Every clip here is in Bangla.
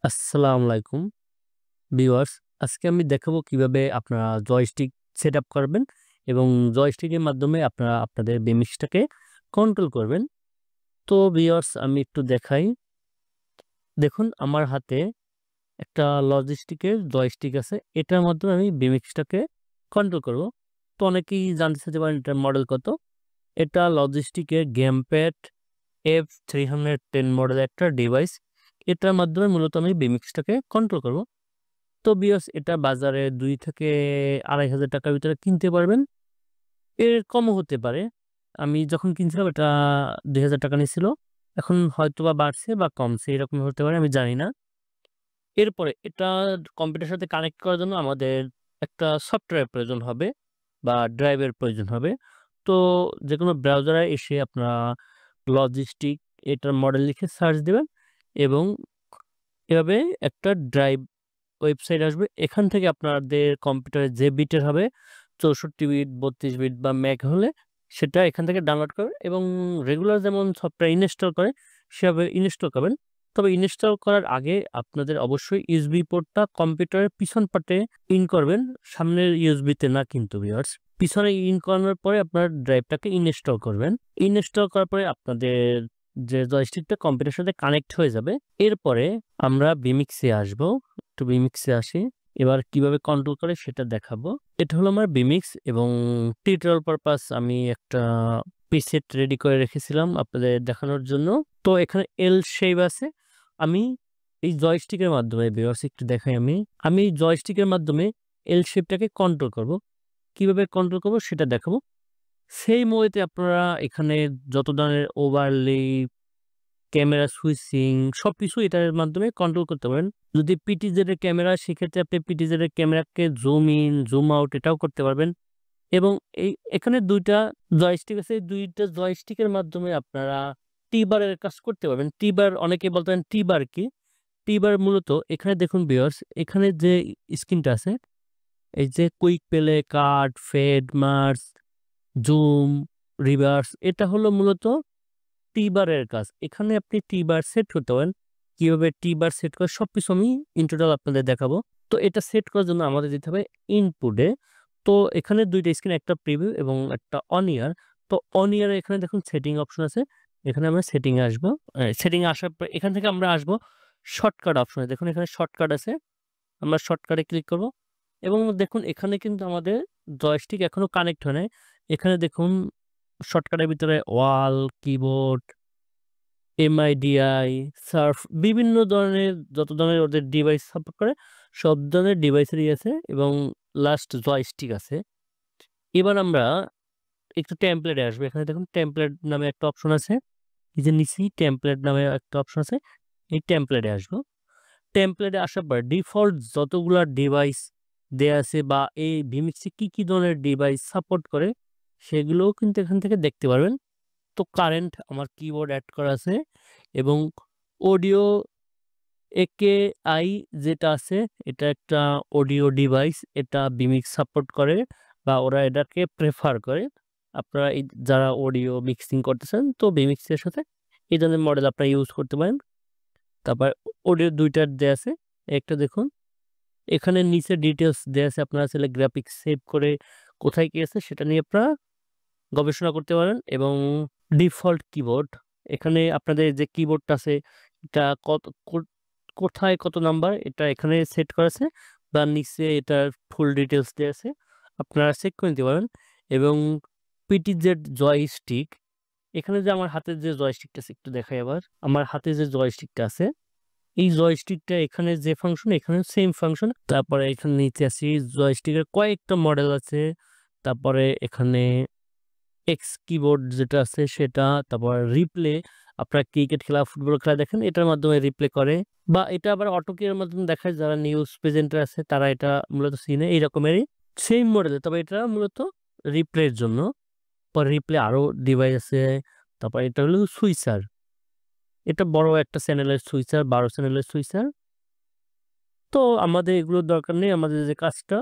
আসসালামু আলাইকুম ভিউয়ার্স। আজকে আমি দেখাবো কিভাবে আপনারা জয়স্টিক সেটআপ করবেন এবং জয়স্টিকের মাধ্যমে আপনারা আপনাদের বিমিক্সটাকে কন্ট্রোল করবেন। তো ভিউয়ার্স আমি একটু দেখাই। দেখুন আমার হাতে একটা লজিস্টিকের জয়স্টিক আছে। এটার মাধ্যমে আমি বিমিক্সটাকে কন্ট্রোল করব। তো অনেকেই জানতে চাইতে পারেন এটার মডেল কত? এটা লজিস্টিকের গেমপ্যাড F310 মডেলের একটা ডিভাইস। এটার মাধ্যমে মূলত আমি বিমিক্সটাকে কন্ট্রোল করব। তো ভিউয়ার্স এটা বাজারে ২ থেকে ২,৫০০ টাকার ভিতরে কিনতে পারবেন। এর কমও হতে পারে। আমি যখন কিনছিলাম এটা ৳২,০০০ নিছিল। এখন হয়তোবা বাড়ছে বা কমছে এরকম হতে পারে আমি জানি না। এরপরে এটা কম্পিউটারের সাথে কানেক্ট করার জন্য আমাদের একটা সফটওয়্যার প্রয়োজন হবে বা ড্রাইভের প্রয়োজন হবে। তো যেকোনো ব্রাউজারে এসে আপনারা লজিস্টিক এটার মডেল লিখে সার্চ দিবেন এবং এভাবে একটা ড্রাইভ ওয়েবসাইট আসবে। এখান থেকে আপনাদের কম্পিউটারে যে বিটের হবে ৬৪ বিট, ৩২ বিট বা ম্যাক হলে সেটা এখান থেকে ডাউনলোড করবেন এবং রেগুলার যেমন সফটওয়্যার ইনস্টল করে সেভাবে ইনস্টল করবেন। তবে ইনস্টল করার আগে আপনাদের অবশ্যই ইউএসবি পোর্টটা কম্পিউটারের পিছন পার্টে ইন করবেন। সামনের ইউএসবিতে না কিন্তু ভিউয়ার্স। পিছনে ইন করানোর পরে আপনার ড্রাইভটাকে ইনস্টল করবেন। ইনস্টল করার পরে আপনাদের যে জয়স্টিকটা কম্পিউটারের সাথে কানেক্ট হয়ে যাবে। এরপরে আমরা বিমিক্সে আসবো। একটু বিমিক্সে আসি। এবার কিভাবে কন্ট্রোল করে সেটা দেখাবো। এটা হলো আমার বিমিক্স এবং টিউটোরিয়াল পারপাস আমি একটা প্রিসেট রেডি করে রেখেছিলাম আপনাদের দেখানোর জন্য। তো এখানে এল শেপ আছে। আমি এই জয়স্টিকের মাধ্যমে ভিউয়ার্স একটু দেখাই আমি। আমি এই জয়স্টিকের মাধ্যমে এল শেপটাকে কন্ট্রোল করব। কিভাবে কন্ট্রোল করব সেটা দেখাবো। সেইম ওয়েতে আপনারা এখানে যত ধরনের ওভারলে, ক্যামেরা সুইচিং সবকিছু এটার মাধ্যমে কন্ট্রোল করতে পারেন। যদি পিটিজেড এর ক্যামেরা সেক্ষেত্রে আপনি পিটিজেড এর ক্যামেরাকে জুম ইন, জুম আউট এটাও করতে পারবেন এবং এখানে ২ টা জয়স্টিক আছে। ২ টা জয়স্টিকের মাধ্যমে আপনারা টি-বারের কাজ করতে পারবেন। টি-বার অনেকে বলতে পারেন টি-বার কি? টি-বার মূলত এখানে দেখুন ভিউয়ার্স এখানে যে স্ক্রিনটা আছে এই যে কুইক প্লে, কাট, ফেড, মার্জ, জুম, রিভার্স এটা হলো মূলত টি-বারের কাজ। এখানে আপনি টি-বার সেট করতে পারেন। কিভাবে টি-বার সেট করে সবকিছু আমি ইন টোটাল আপনাদের দেখাবো। তো এটা সেট করার জন্য আমাদের যেতে হবে ইনপুটে। তো এখানে ২ টা স্ক্রিন একটা প্রিভিউ এবং একটা অন ইয়ার। তো অন ইয়ার এ এখানে দেখুন সেটিং অপশন আছে। এখানে আমরা সেটিং এ আসবো। সেটিং এ আসার পর এখান থেকে আমরা আসবো শর্টকাট অপশনে। দেখুন এখানে শর্টকাট আছে। আমরা শর্টকাটে ক্লিক করব এবং দেখুন এখানে কিন্তু আমাদের জয়স্টিক এখনো কানেক্ট হয় নাই। এখানে দেখুন শর্টকাটের ভিতরে ওয়াল, কিবোর্ড, এমআইডিআই, সার্ফ বিভিন্ন ধরনের যত ধরনের ওদের ডিভাইস সাপোর্ট করে সব ধরনের ডিভাইসেরই আছে এবং লাস্ট জয়স্টিক আছে। এবার আমরা একটু টেমপ্লেটে আসবো। এখানে দেখুন টেমপ্লেট নামে একটা অপশন আছে। এই যে নিচেই টেমপ্লেট নামে একটা অপশন আছে। এই টেমপ্লেটে আসবো। টেমপ্লেটে আসার পর ডিফল্ট যতগুলা ডিভাইস দেয়া আছে বা এই ভিমিক্সে কি ধরনের ডিভাইস সাপোর্ট করে সেগুলোও কিন্তু এখান থেকে দেখতে পারবেন। তো কারেন্ট আমার কিবোর্ড এড করা আছে এবং অডিও একেআই যেটা আছে এটা একটা অডিও ডিভাইস। এটা বিমিক্স সাপোর্ট করে বা ওরা এটাকে প্রেফার করে। আপনারা এই যারা অডিও মিক্সিং করতেছেন তো বিমিক্সের সাথে এই ধরনের মডেল আপনারা ইউজ করতে পারেন। তারপর অডিও ২ টার দেয়া আছে। একটা দেখুন এখানে নিচে ডিটেইলস দেয়া আছে। আপনারা চাইলে গ্রাফিক্স সেভ করে কোথায় কি আছে সেটা নিয়ে আপনারা গবেষণা করতে পারেন এবং ডিফল্ট কিবোর্ড এখানে আপনাদের যে কিবোর্ডটা আছে এটা কোথায় কত নাম্বার এটা এখানে সেট করা আছে বা নিচে এটার ফুল ডিটেইলস দেয়া আছে। আপনারা চেক করে নিতে পারেন এবং পিটিজেড জয়স্টিক এখানে যে আমার হাতে যে জয়স্টিকটা আছে একটু দেখাই আবার। আমার হাতে যে জয়স্টিকটা আছে এই জয়স্টিকটা এখানে যে ফাংশন এখানে সেম ফাংশন। তারপরে এখানে নিচে আসি জয়স্টিকের কয়েকটা মডেল আছে। তারপরে এখানে এক্স কিবোর্ড যেটা আছে সেটা, তারপর রিপ্লে আপনারা ক্রিকেট খেলা, ফুটবল খেলা দেখেন এটার মাধ্যমে রিপ্লে করে বা এটা আবার অটো কি এর মাধ্যমে দেখায় যারা নিউজ প্রেজেন্টার আছে তারা এটা মূলত চিনে এই রকমেরই সেম মডেলের। তবে এটা মূলত রিপ্লের জন্য। পরে রিপ্লে আরো ডিভাইস আছে। তারপর এটা হলো সুইচার। এটা বড় একটা চ্যানেলের সুইচার, ১২ চ্যানেলের সুইচার। তো আমাদের এগুলোর দরকার নেই। আমাদের যে কাজটা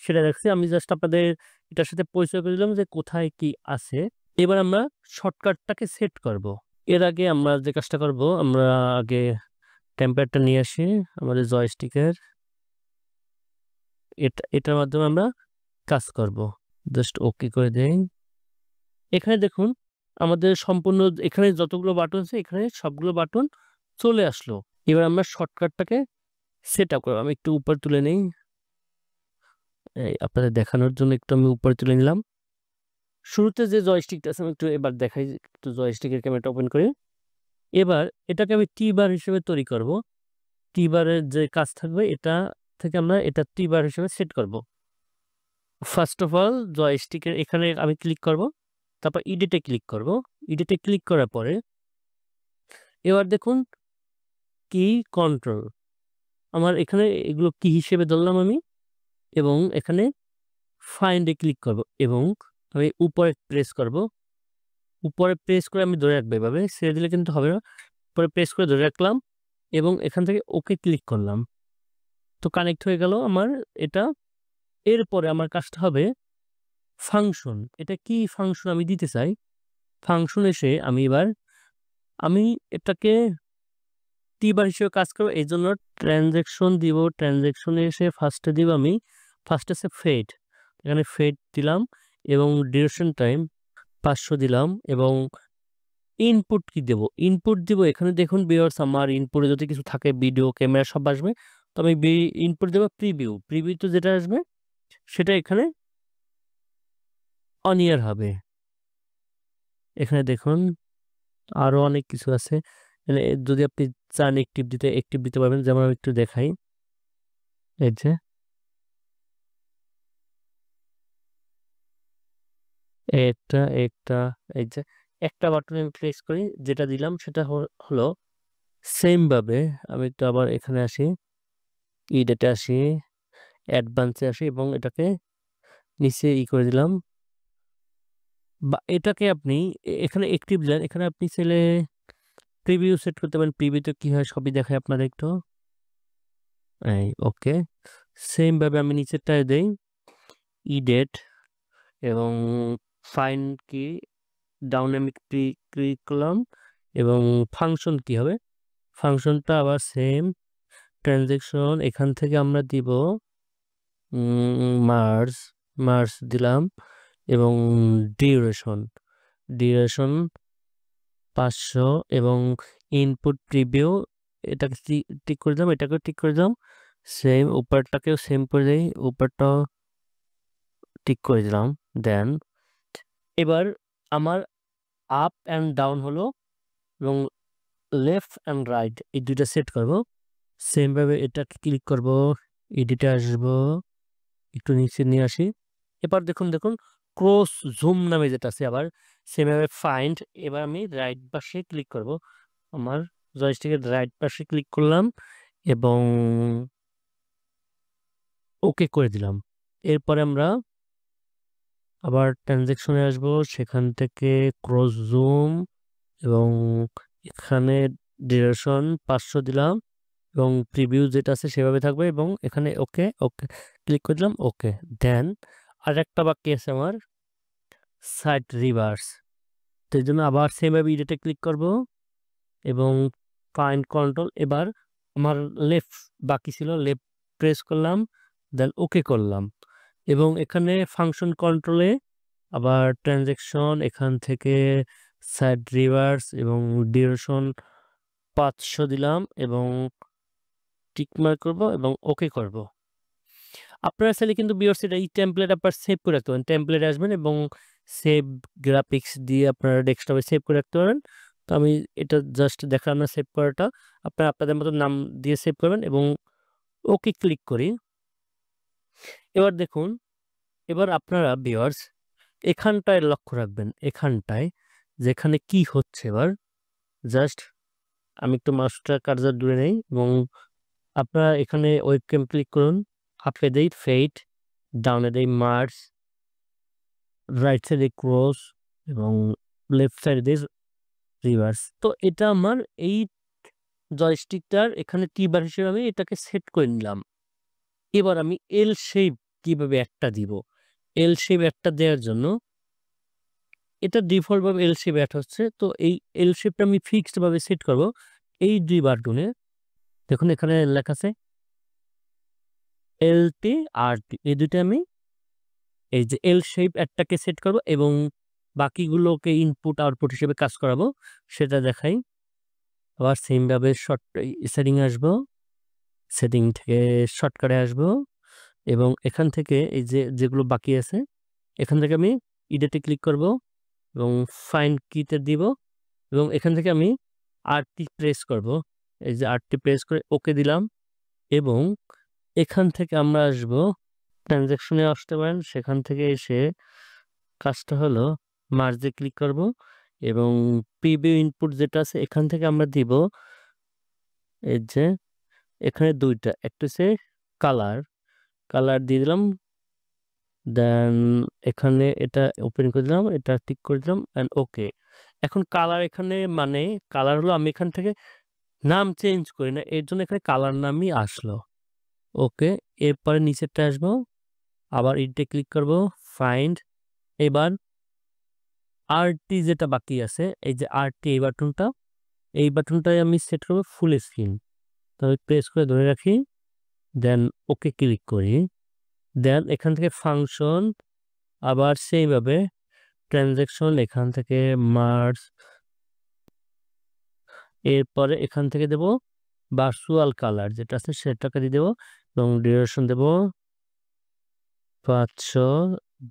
সেটা দেখছি। আমি জাস্ট আপনাদের এটার সাথে পরিচয় করে দিলাম যে কোথায় কি আছে। এবার আমরা শর্টকাটটাকে সেট করব। এর আগে আমরা যে কাজটা করব আমরা আগে টেম্পলেটটা নিয়ে আসি আমাদের জয়স্টিকের, এটার মাধ্যমে আমরা কাজ করব। জাস্ট ওকে করে দেই। এখানে দেখুন আমাদের সম্পূর্ণ এখানে যতগুলো বাটন আছে এখানে সবগুলো বাটন চলে আসলো। এবার আমরা শর্টকাটটাকে সেট আপ করবো। আমি একটু উপর তুলে নেই, আপনাদের দেখানোর জন্য একটু আমি উপরে তুলে নিলাম। শুরুতে যে জয়স্টিকটা আছে আমি একটু এবার দেখাই, একটু জয়স্টিকের ক্যামেরাটা ওপেন করি। এবার এটাকে আমি টি বার হিসেবে তৈরি করব। টি বারের যে কাজ থাকবে এটা থেকে আমরা এটা টি বার হিসেবে সেট করব। ফার্স্ট অফ অল জয়স্টিকের এখানে আমি ক্লিক করব, তারপর ইডিটে ক্লিক করব। ইডিটে ক্লিক করার পরে এবার দেখুন কি কন্ট্রোল, আমার এখানে এগুলো কি হিসেবে ধরলাম আমি, এবং এখানে ফাইন্ডে ক্লিক করব এবং আমি উপরে প্রেস করব। উপরে প্রেস করে আমি ধরে রাখবো, এভাবে ছেড়ে দিলে কিন্তু হবে না। উপরে প্রেস করে ধরে রাখলাম এবং এখান থেকে ওকে ক্লিক করলাম, তো কানেক্ট হয়ে গেল আমার এটা। এরপরে আমার কাজটা হবে ফাংশন। এটা কি ফাংশন আমি দিতে চাই, ফাংশন এসে আমি এবার আমি এটাকে টি বার হিসেবে কাজ করবো, এই জন্য ট্রানজ্যাকশন দিব। ট্রানজ্যাকশনে এসে ফার্স্টে দিব আমি, ফার্স্ট আছে ফেড, এখানে ফেড দিলাম এবং ডিউরেশন টাইম 500 দিলাম এবং ইনপুট কি দেব, ইনপুট দিব। এখানে দেখুন ভিউয়ার্স আমার ইনপুটে যদি কিছু থাকে ভিডিও ক্যামেরা সব আসবে, তো আমি ইনপুট দেবো প্রিভিউ। প্রিভিউতে যেটা আসবে সেটা এখানে অন ইয়ার হবে। এখানে দেখুন আরো অনেক কিছু আছে, মানে যদি আপনি চান একটিভ দিতে পারবেন। যেমন আমি একটু দেখাই, এই যে একটা একটা এই যে একটা বাটনে আমি প্রেস করি, যেটা দিলাম সেটা হলো সেম ভাবে। আমি একটু আবার এখানে আসি, ইডেটে আসি, অ্যাডভান্সে আসি এবং এটাকে নিচে করে দিলাম। বা এটাকে আপনি এখানে একটিভ দিলেন, এখানে আপনি চাইলে প্রিভিউ সেট করতে পারেন। প্রিভিউতে কি হয় সবই দেখায় আপনাদের একটু, এই ওকে। সেম ভাবে আমি নিচেরটায় দেই ইডেট এবং ফাইন কি ডাউনে আমি ক্লিক করলাম এবং ফাংশন কি হবে, ফাংশনটা আবার সেম ট্রানজেকশন। এখান থেকে আমরা দিব মার্স, মার্স দিলাম এবং ডিউরেশন, ডিউরেশন 500 এবং ইনপুট প্রিভিউ এটাকে টিক করে দিলাম, এটাকেও টিক করে দিলাম। সেম উপরটাকেও সেম করে দিই, উপরটাও টিক করে দিলাম। দেন এবার আমার আপ অ্যান্ড ডাউন হলো এবং লেফট অ্যান্ড রাইট এই দুইটা সেট করব। সেম ভাবে এটা ক্লিক করব, এডিটে আসবো, একটু নিচে নিয়ে আসি। এবার দেখুন দেখুন ক্রস জুম নামে যেটা আছে, আবার সেম ভাবে ফাইন্ড। এবার আমি রাইট পাশে ক্লিক করব, আমার জয়স্টিকের রাইট পাশে ক্লিক করলাম এবং ওকে করে দিলাম। এরপরে আমরা আবার ট্রানজেকশনে আসবো, সেখান থেকে ক্রস জুম এবং এখানে ডিউরেশন 500 দিলাম এবং প্রিভিউ যেটা আছে সেভাবে থাকবে এবং এখানে ওকে ওকে ক্লিক করে দিলাম, ওকে। দেন আর একটা বাকি আছে আমার সাইড রিভার্স, তো এই জন্য আবার সেমভাবে ইডিটে ক্লিক করব এবং ফাইন্ড কন্ট্রোল। এবার আমার লেফট বাকি ছিল, লেফট প্রেস করলাম, দেন ওকে করলাম এবং এখানে ফাংশন কন্ট্রোলে আবার ট্রানজেকশন, এখান থেকে সাইড রিভার্স এবং ডিউরেশন 500 দিলাম এবং টিকমার্ক করব এবং ওকে করব। আপনারা চাইলে কিন্তু ভিউয়ার্স এই টেমপ্লেট আপনার সেভ করে রাখতে পারেন। টেমপ্লেটে আসবেন এবং সেভ গ্রাফিক্স দিয়ে আপনারা ডেস্কটপে সেভ করে রাখতে পারেন। তো আমি এটা জাস্ট দেখানো সেভ করাটা, আপনারা আপনাদের মতো নাম দিয়ে সেভ করবেন এবং ওকে ক্লিক করি। এবার দেখুন, এবার আপনারা ভিউয়ার্স এখানটায় লক্ষ্য রাখবেন, এখানটায় যেখানে কি হচ্ছে। এবার জাস্ট আমি একটু মাউসটা কার্সার দূরে নেই এবং আপনারা এখানে ওয়েবক্যাম ক্লিক করুন, আপে দেই ফেড, ডাউনে দেই মার্স, রাইট সাইডে ক্রস এবং লেফট সাইডে দেই রিভার্স। তো এটা আমার এই জয়স্টিকটার এখানে টিবার হিসেবে আমি এটাকে সেট করে নিলাম। এবার আমি এল শেপ কিভাবে একটা দিব, এল শেপ একটা দেওয়ার জন্য এটা ডিফল্ট ভাবে এল শেপ অ্যাড হচ্ছে, তো এই এল শেপটা আমি ফিক্সড ভাবে সেট করব এই দুই বাটনে। দেখুন এখানে লেখা আছে LT RT, এই দুইটা আমি এই যে এল শেপ একটাকে সেট করব এবং বাকিগুলোকে ইনপুট আউটপুট হিসেবে কাজ করাবো, সেটা দেখাই। আবার সেম ভাবে সেটিং আসবো, সেটিং থেকে শর্টকাটে আসবো এবং এখান থেকে এই যে যেগুলো বাকি আছে এখান থেকে আমি ইডিটে ক্লিক করব এবং ফাইন্ড কিতে দিব এবং এখান থেকে আমি আরটি প্রেস করব। এই যে আরটি প্রেস করে ওকে দিলাম এবং এখান থেকে আমরা আসব ট্রানজ্যাকশনে আসতে পারেন, সেখান থেকে এসে কাজটা হলো মার্জে ক্লিক করব এবং প্রিভিউ ইনপুট যেটা আছে এখান থেকে আমরা দিব এই যে এখানে দুইটা, একটা হচ্ছে কালার, কালার দিয়ে দিলাম, দেন এখানে এটা ওপেন করে দিলাম, এটা টিক করে দিলাম এন্ড ওকে। এখন কালার এখানে মানে কালার হলো আমি এখান থেকে নাম চেঞ্জ করি না, এর জন্য এখানে কালার নামই আসলো। ওকে, এরপরে নিচেরটা আসবো, আবার ইটে ক্লিক করব, ফাইন্ড, এবার আরটি যেটা বাকি আছে এই যে আরটি এই বাটনটা, এই বাটনটাই আমি সেট করবো ফুল স্ক্রিন। তবে প্রেস করে ধরে রাখি, দেন ওকে ক্লিক করি, দেন এখান থেকে ফাংশন, আবার সেইভাবে ট্রানজ্যাকশন, এখান থেকে মার্জ, এরপরে এখান থেকে দেব ভার্চুয়াল কালার যেটা আছে সেটাকে দিয়ে দেবো এবং ডিউরেশন দেব 500,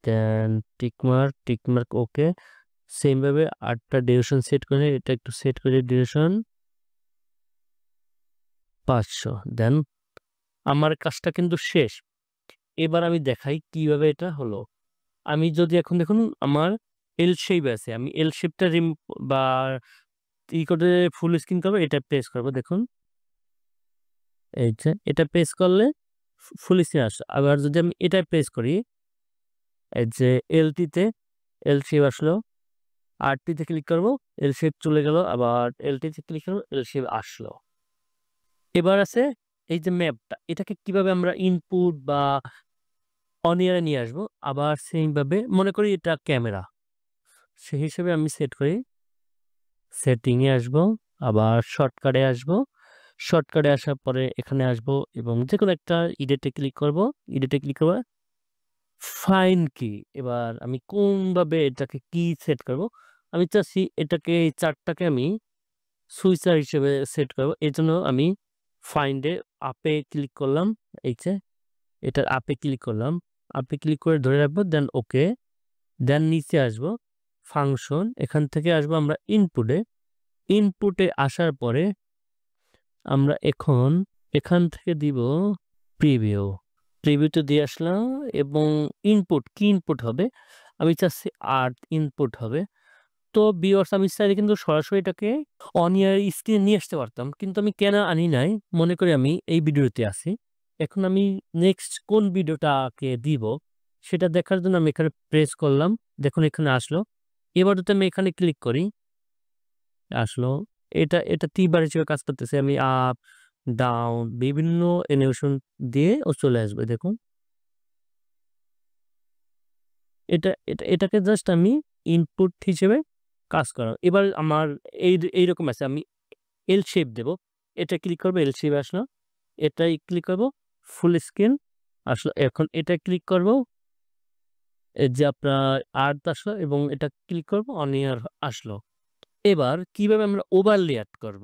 দেন টিকমার্ক ওকে। সেম ভাবে আটটা ডিউরেশন সেট করে এটা একটু সেট করে ডিউরেশন 500, দেন আমার কাজটা কিন্তু শেষ। এবার আমি দেখাই কিভাবে এটা হলো। আমি যদি এখন দেখুন আমার এল শেপ আছে, আমি এল শেপটা বা ই করে ফুল স্ক্রিন করবো, এটা প্রেস করবো, দেখুন এই যে এটা প্রেস করলে ফুল স্ক্রিন আসে। আবার যদি আমি এটা প্রেস করি এই যে এলটিতে এল শেপ আসলো, আরটিতে ক্লিক করবো এল শেপ চলে গেল, আবার এলটিতে ক্লিক করবো এল শেপ আসলো। এবার আছে এই যে ম্যাপটা, এটাকে কিভাবে আমরা ইনপুট বা অন ইয়ারে নিয়ে আসবো। আবার সেম ভাবে মনে করি এটা ক্যামেরা, সেই হিসেবে আমি সেট করি, সেটিংয়ে আসবো, আবার শর্টকাটে আসবো, শর্টকাটে আসার পরে এখানে আসবো এবং যে কোনো একটা ইডিটে ক্লিক করব, ইডিটে ক্লিক করবো ফাইন কি। এবার আমি কোনভাবে এটাকে কি সেট করব, আমি চাচ্ছি এটাকে এই চারটাকে আমি সুইচার হিসেবে সেট করব, এর জন্য আমি ফাইন্ডে আপে ক্লিক করলাম, এই যে এটার আপে ক্লিক করলাম, আপে ক্লিক করে ধরে রাখবো, দেন ওকে, দেন নিচে আসবো ফাংশন, এখান থেকে আসবো আমরা ইনপুটে, ইনপুটে আসার পরে আমরা এখন এখান থেকে দিব প্রিভিউ, প্রিভিউতে দিয়ে আসলাম এবং ইনপুট কি ইনপুট হবে, আমি চাচ্ছি আর্ট ইনপুট হবে। তো ভিউয়ার্স আমি চাইলে কিন্তু সরাসরি এটাকে অন ইয়ার স্ক্রিনে নিয়ে আসতে পারতাম, কিন্তু আমি কেন আনি নাই, মনে করি আমি এই ভিডিওতে আছি। এখন আমি নেক্সট কোন ভিডিওটাকে দিব সেটা দেখার জন্য আমি এখানে প্রেস করলাম, দেখুন এখানে আসলো। এবার যদি আমি এখানে ক্লিক করি আসলো, এটা এটা টিবার হিসেবে কাজ করতেছে, আমি আপ ডাউন বিভিন্ন অ্যানিমেশন দিয়ে ও চলে আসবে, দেখুন এটাকে জাস্ট আমি ইনপুট হিসেবে কাজ করা। এবার আমার এইরকম আছে, আমি এল শেপ দেব, এটা ক্লিক করবো এল শেপ আসলো, এটাই ক্লিক করব ফুল স্ক্রিন আসলো, এখন এটা ক্লিক করব এই যে আপনার আর্ট আসলো এবং এটা ক্লিক করব অন ইয়ার আসলো। এবার কিভাবে আমরা ওভারলি অ্যাড করব,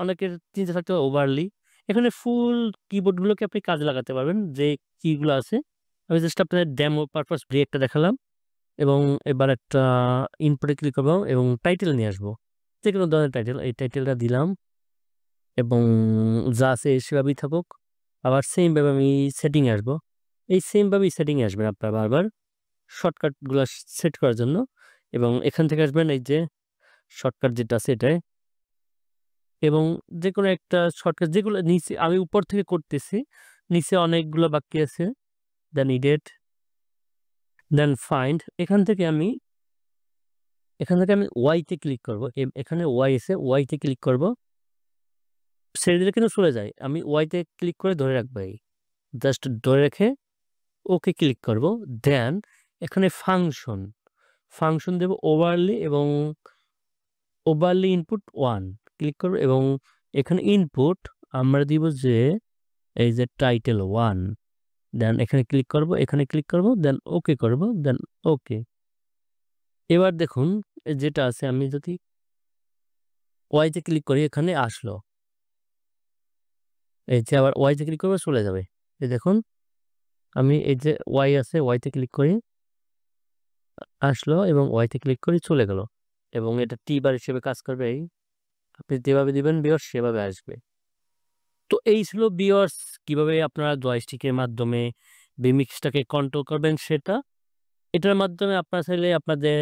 অনেকের চিন্তা থাকতে হবে ওভারলি, এখানে ফুল কিবোর্ডগুলোকে আপনি কাজে লাগাতে পারবেন যে কিগুলো আছে। আমি জাস্ট আপনাদের ডেমো পারপাস একটা দেখালাম এবং এবার একটা ইনপুটে ক্লিক করবো এবং টাইটেল নিয়ে আসবো, যে কোনো ধরনের টাইটেল, এই টাইটেলটা দিলাম এবং যা আছে সেভাবেই থাকুক। আবার সেমভাবে আমি সেটিং আসবো, এই সেমভাবেই সেটিংয়ে আসবেন আপনার বারবার শর্টকাটগুলো সেট করার জন্য এবং এখান থেকে আসবেন এই যে শর্টকাট যেটা আছে এটাই, এবং যে কোনো একটা শর্টকাট যেগুলো নিচে আমি উপর থেকে করতেছি, নিচে অনেকগুলো বাকি আছে, দেন ইডিট, দেন ফাইন্ড, এখান থেকে আমি ওয়াইতে ক্লিক করব, এখানে ওয়াই এসে ওয়াইতে ক্লিক করব, ছেড়ে দিলে কিন্তু চলে যায়, আমি ওয়াইতে ক্লিক করে ধরে রাখবো, এই জাস্ট ধরে রেখে ওকে ক্লিক করব, দেন এখানে ফাংশন, ফাংশন দেব ওভারলি এবং ওভারলি ইনপুট 1 ক্লিক করব এবং এখানে ইনপুট আমরা দিব যে এই যে টাইটেল 1, দেন এখানে ক্লিক করব, এখানে ক্লিক করব, দেন ওকে করব, দেন ওকে। এবার দেখুন যেটা আছে, আমি যদি ওয়াই তে ক্লিক করি এখানে আসলো। এই যে আবার ওয়াই তে ক্লিক করব চলে যাবে। এই দেখুন আমি এই যে ওয়াই আছে, ওয়াই তে ক্লিক করি আসলো এবং ওয়াই তে ক্লিক করি চলে গেল। এবং এটা টি বার হিসেবে কাজ করবে। আপনি যেভাবে দিবেন ভিউয়ার্স সেভাবে আসবে। তো এই ছিল ভিউয়ার্স কিভাবে আপনারা জয়স্টিকের মাধ্যমে ভিমিক্সটাকে কন্ট্রোল করবেন সেটা। এটার মাধ্যমে আপনারা চাইলে আপনাদের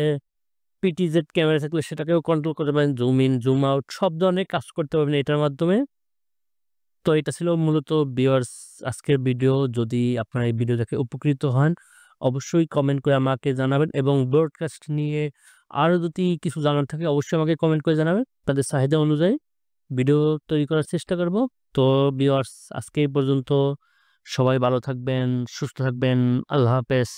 পিটিজেড ক্যামেরা থাকলে সেটাকেও কন্ট্রোল করতে পারেন। জুম ইন, জুম আউট সব ধরনের কাজ করতে পারবেন এটার মাধ্যমে। তো এটা ছিল মূলত ভিউয়ার্স আজকের ভিডিও। যদি আপনারা এই ভিডিও দেখে উপকৃত হন অবশ্যই কমেন্ট করে আমাকে জানাবেন এবং ব্রডকাস্ট নিয়ে আরও যদি কিছু জানার থাকে অবশ্যই আমাকে কমেন্ট করে জানাবেন। তাদের চাহিদা অনুযায়ী ভিডিও তৈরি করার চেষ্টা করব। তো ভিউয়ার্স আজকে এই পর্যন্ত। সবাই ভালো থাকবেন, সুস্থ থাকবেন। আল্লাহ হাফেজ।